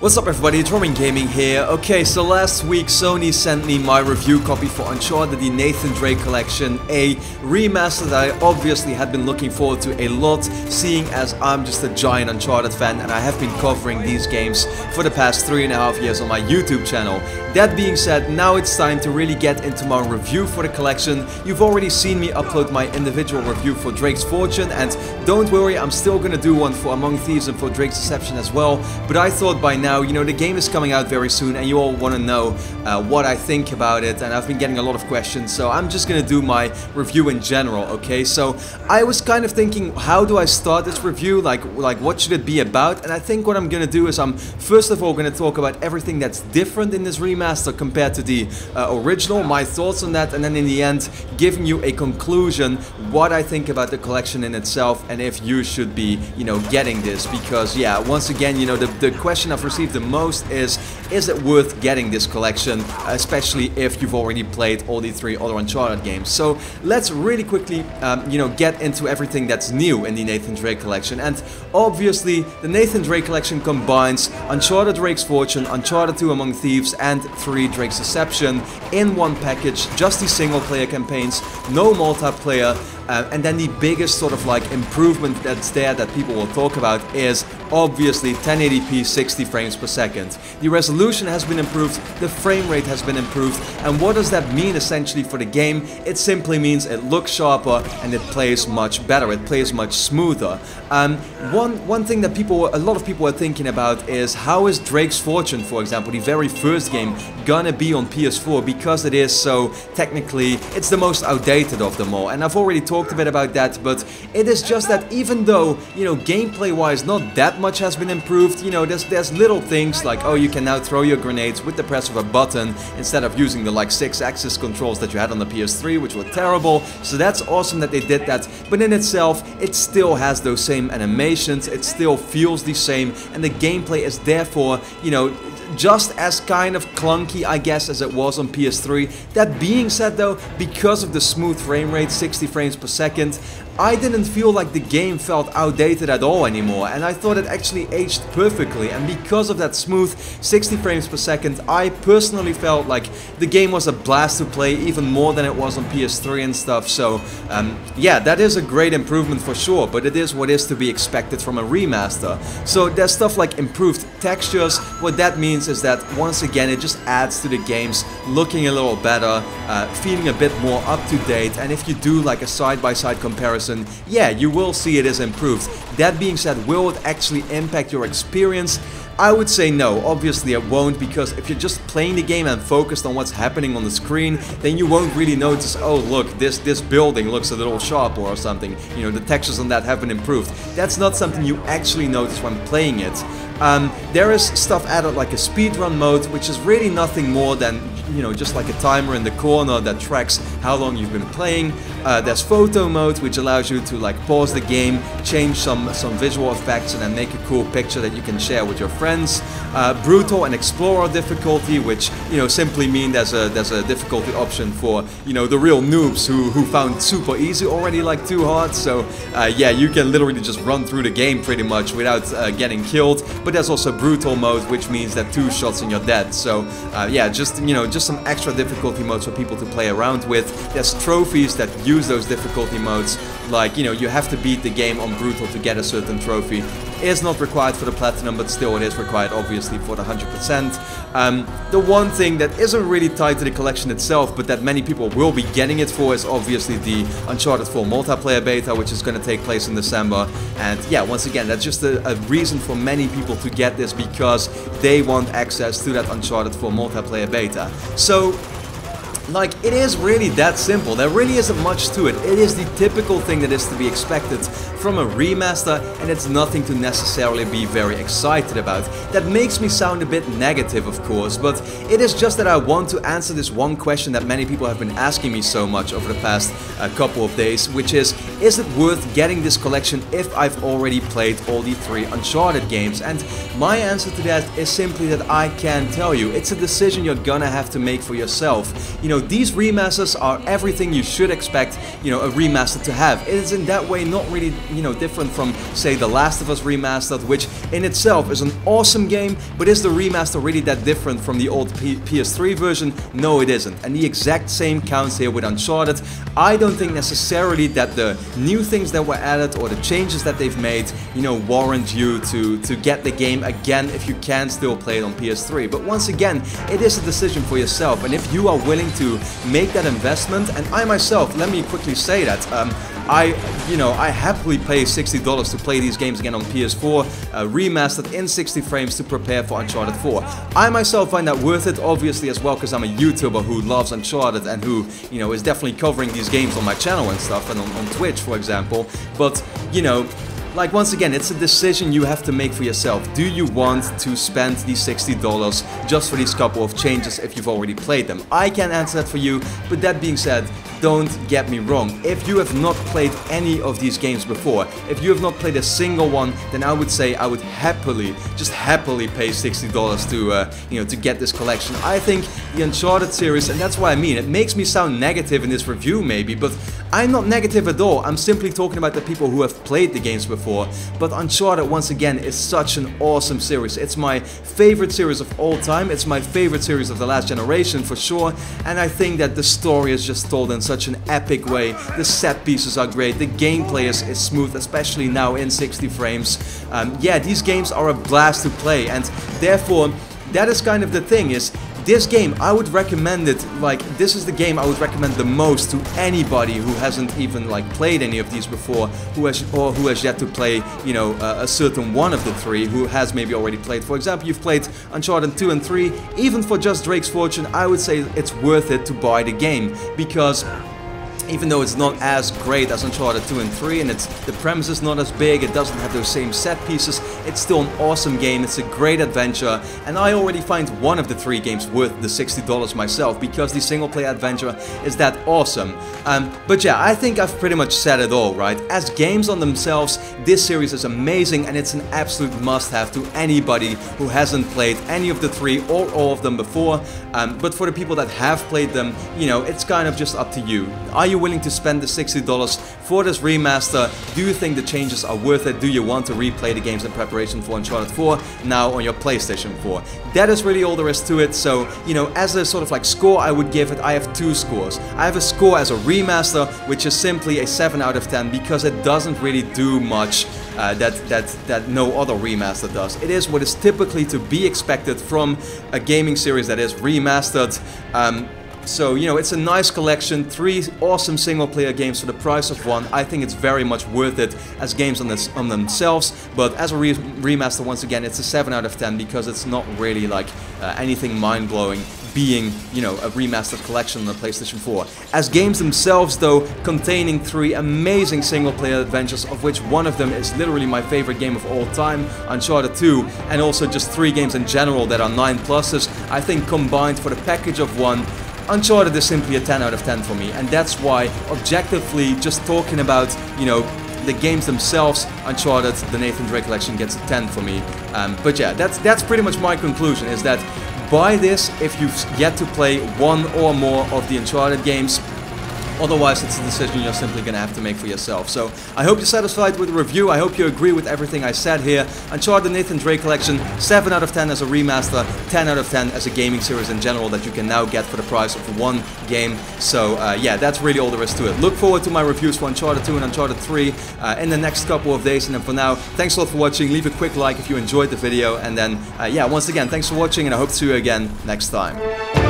What's up everybody, it's RobinGaming here. Okay, so last week Sony sent me my review copy for Uncharted, the Nathan Drake collection, a remaster that I obviously had been looking forward to a lot, seeing as I'm just a giant Uncharted fan and I have been covering these games for the past 3.5 years on my YouTube channel. That being said, now it's time to really get into my review for the collection. You've already seen me upload my individual review for Drake's Fortune, and don't worry, I'm still gonna do one for Among Thieves and for Drake's Deception as well, but I thought by now, you know, the game is coming out very soon and you all want to know what I think about it, and I've been getting a lot of questions, so I'm just gonna do my review in general, okay? So I was kind of thinking, how do I start this review, like what should it be about? And I think what I'm gonna do is I'm first of all gonna talk about everything that's different in this remaster compared to the original, my thoughts on that, and then in the end giving you a conclusion what I think about the collection in itself and if you should be, you know, getting this, because yeah, once again, you know, the question I've received the most is it worth getting this collection, especially if you've already played all the 3 other Uncharted games. So let's really quickly, you know, get into everything that's new in the Nathan Drake collection. And obviously the Nathan Drake collection combines Uncharted Drake's Fortune, Uncharted 2 Among Thieves, and 3 Drake's Deception in one package, just the single player campaigns, no multiplayer. And then the biggest sort of like improvement that's there that people will talk about is obviously 1080p 60 frames per second. The resolution has been improved, the frame rate has been improved, and what does that mean essentially for the game? It simply means it looks sharper and it plays much better, it plays much smoother. One thing that a lot of people are thinking about is how is Drake's Fortune, for example, the very first game, gonna be on PS4, because it is so technically, it's the most outdated of them all, and I've already talked a bit about that, but it is just that even though, you know, gameplay wise not that much has been improved, you know, there's little things like, oh, you can now throw your grenades with the press of a button instead of using the like 6-axis controls that you had on the PS3, which were terrible, so that's awesome that they did that, but in itself it still has those same animations, it still feels the same, and the gameplay is therefore, you know, just as kind of clunky, I guess, as it was on PS3. That being said though, because of the smooth frame rate, 60 frames per second, I didn't feel like the game felt outdated at all anymore, and I thought it actually aged perfectly, and because of that smooth 60 frames per second, I personally felt like the game was a blast to play, even more than it was on PS3 and stuff. So yeah, that is a great improvement for sure, but it is what is to be expected from a remaster. So there's stuff like improved textures. What that means is that once again it just adds to the games looking a little better, feeling a bit more up to date, and if you do like a side-by-side comparison, yeah, you will see it is improved. That being said, will it actually impact your experience? I would say no, obviously it won't, because if you're just playing the game and focused on what's happening on the screen, then you won't really notice, oh look, this building looks a little sharper or something, you know, the textures on that have been improved. That's not something you actually notice when playing it. There is stuff added like a speedrun mode, which is really nothing more than, you know, just like a timer in the corner that tracks how long you've been playing. There's photo mode, which allows you to like pause the game, change some visual effects, and then make a cool picture that you can share with your friends. Brutal and explorer difficulty, which, you know, simply mean there's a difficulty option for, you know, the real noobs who found super easy already like too hard. So yeah, you can literally just run through the game pretty much without getting killed. But there's also brutal mode, which means that 2 shots and you're dead. So yeah, just, you know, just some extra difficulty modes for people to play around with. There's trophies that use those difficulty modes, like, you know, you have to beat the game on brutal to get a certain trophy. Is not required for the platinum, but still it is required obviously for the 100%. The one thing that isn't really tied to the collection itself, but that many people will be getting it for, is obviously the Uncharted 4 multiplayer beta, which is going to take place in December. And yeah, once again, that's just a reason for many people to get this, because they want access to that Uncharted 4 multiplayer beta. So like, it is really that simple. There really isn't much to it. It is the typical thing that is to be expected from a remaster, and it's nothing to necessarily be very excited about. That makes me sound a bit negative, of course, but it is just that I want to answer this one question that many people have been asking me so much over the past couple of days, which is it worth getting this collection if I've already played all the 3 Uncharted games? And my answer to that is simply that I can't tell you. It's a decision you're gonna have to make for yourself. You know, these remasters are everything you should expect, a remaster to have. It is in that way not really, different from, say, The Last of Us Remastered, which in itself is an awesome game, but is the remaster really that different from the old PS3 version? No, it isn't. And the exact same counts here with Uncharted. I don't think necessarily that the new things that were added or the changes that they've made, warrant you to get the game again if you can still play it on PS3. But once again, it is a decision for yourself, and if you are willing to make that investment, and I myself, let me quickly say that, I happily pay $60 to play these games again on PS4, remastered in 60 frames to prepare for Uncharted 4. I myself find that worth it, obviously, as well, because I'm a YouTuber who loves Uncharted and who, is definitely covering these games on my channel and stuff, and on Twitch, for example. But, like, once again, it's a decision you have to make for yourself. Do you want to spend these $60 just for these couple of changes if you've already played them? I can't answer that for you, but that being said, don't get me wrong. If you have not played any of these games before, if you have not played a single one, then I would say I would happily, just happily pay $60 to, to get this collection. I think the Uncharted series, and that's what I mean, it makes me sound negative in this review maybe, but I'm not negative at all. I'm simply talking about the people who have played the games before. But Uncharted, once again, is such an awesome series. It's my favorite series of all time. It's my favorite series of the last generation for sure. And I think that the story is just told in such an epic way. The set pieces are great. The gameplay is smooth, especially now in 60 frames. Yeah, these games are a blast to play, and therefore, that is kind of the thing, is this game, I would recommend it, like, this is the game I would recommend the most to anybody who hasn't even, like, played any of these before, who has yet to play, a certain one of the three, who has maybe already played. For example, you've played Uncharted 2 and 3, even for just Drake's Fortune, I would say it's worth it to buy the game, because even though it's not as great as Uncharted 2 and 3, and the premise is not as big, it doesn't have those same set pieces, it's still an awesome game, it's a great adventure, and I already find one of the three games worth the $60 myself, because the single player adventure is that awesome. But yeah, I think I've pretty much said it all, right? As games on themselves, this series is amazing, and it's an absolute must-have to anybody who hasn't played any of the three or all of them before. But for the people that have played them, it's kind of just up to you. Are you willing to spend the $60 for this remaster? Do you think the changes are worth it? Do you want to replay the games in preparation for Uncharted 4 now on your PlayStation 4? That is really all there is to it. So, as a sort of like score I would give it, I have two scores. I have a score as a remaster, which is simply a 7 out of 10, because it doesn't really do much that no other remaster does. It is what is typically to be expected from a gaming series that is remastered. So, it's a nice collection, 3 awesome single-player games for the price of 1. I think it's very much worth it as games on themselves, but as a remaster, once again, it's a 7 out of 10, because it's not really like anything mind-blowing being, a remastered collection on the PlayStation 4. As games themselves, though, containing 3 amazing single-player adventures, of which one of them is literally my favorite game of all time, Uncharted 2, and also just 3 games in general that are 9+, I think combined for the package of 1, Uncharted is simply a 10 out of 10 for me, and that's why, objectively, just talking about, the games themselves, Uncharted, the Nathan Drake collection gets a 10 for me. But yeah, that's pretty much my conclusion, is that buy this if you've yet to play one or more of the Uncharted games. Otherwise, it's a decision you're simply gonna have to make for yourself. So, I hope you're satisfied with the review. I hope you agree with everything I said here. Uncharted Nathan Drake collection, 7 out of 10 as a remaster, 10 out of 10 as a gaming series in general that you can now get for the price of 1 game. So, yeah, that's really all there is to it. Look forward to my reviews for Uncharted 2 and Uncharted 3 in the next couple of days. And then for now, thanks a lot for watching. Leave a quick like if you enjoyed the video. And then, yeah, once again, thanks for watching, and I hope to see you again next time.